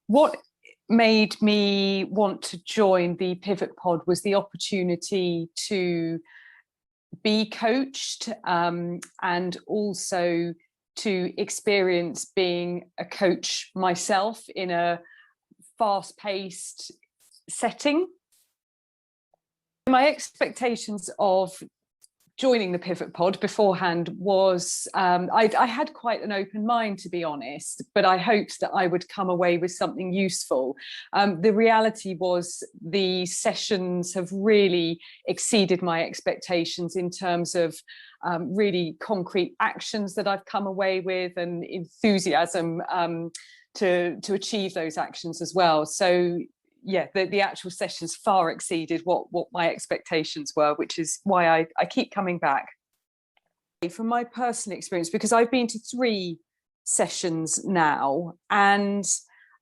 What made me want to join the Pivot Pod was the opportunity to be coached, and also to experience being a coach myself in a fast-paced setting. My expectations of joining the Pivot Pod beforehand was, I had quite an open mind, to be honest, but I hoped that I would come away with something useful. The reality was the sessions have really exceeded my expectations in terms of really concrete actions that I've come away with, and enthusiasm to achieve those actions as well. So yeah, the actual sessions far exceeded what my expectations were, which is why I keep coming back. From my personal experience, because I've been to 3 sessions now, and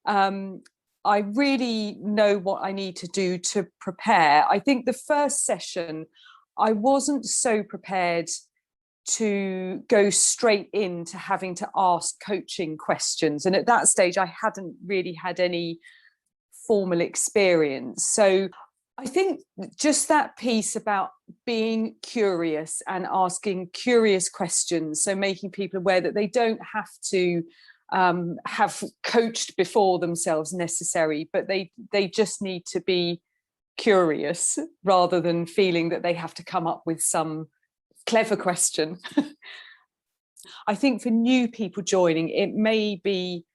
I really know what I need to do to prepare. I think the first session, I wasn't so prepared to go straight into having to ask coaching questions. And at that stage, I hadn't really had any formal experience. So I think just that piece about being curious and asking curious questions, so making people aware that they don't have to have coached before themselves necessary, but they just need to be curious rather than feeling that they have to come up with some clever question. I think for new people joining, it may be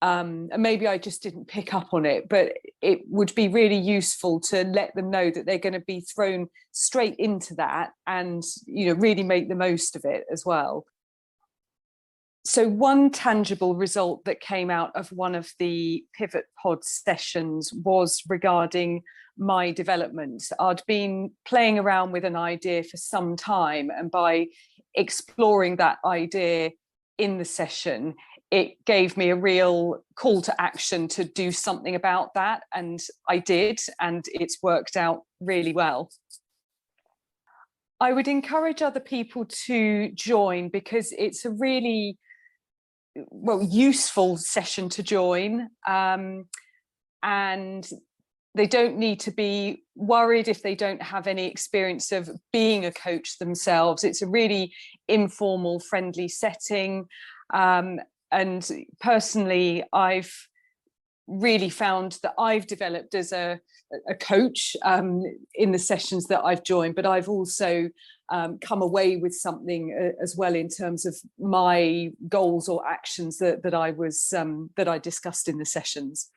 and maybe I just didn't pick up on it, but it would be really useful to let them know that they're going to be thrown straight into that, and really make the most of it as well. So one tangible result that came out of one of the Pivot Pod sessions was regarding my development. I'd been playing around with an idea for some time, and by exploring that idea in the session, it gave me a real call to action to do something about that. And I did, and it's worked out really well. I would encourage other people to join because it's a really, useful session to join. And they don't need to be worried if they don't have any experience of being a coach themselves. It's a really informal, friendly setting. And personally, I've really found that I've developed as a coach in the sessions that I've joined, but I've also come away with something as well in terms of my goals or actions that I discussed in the sessions.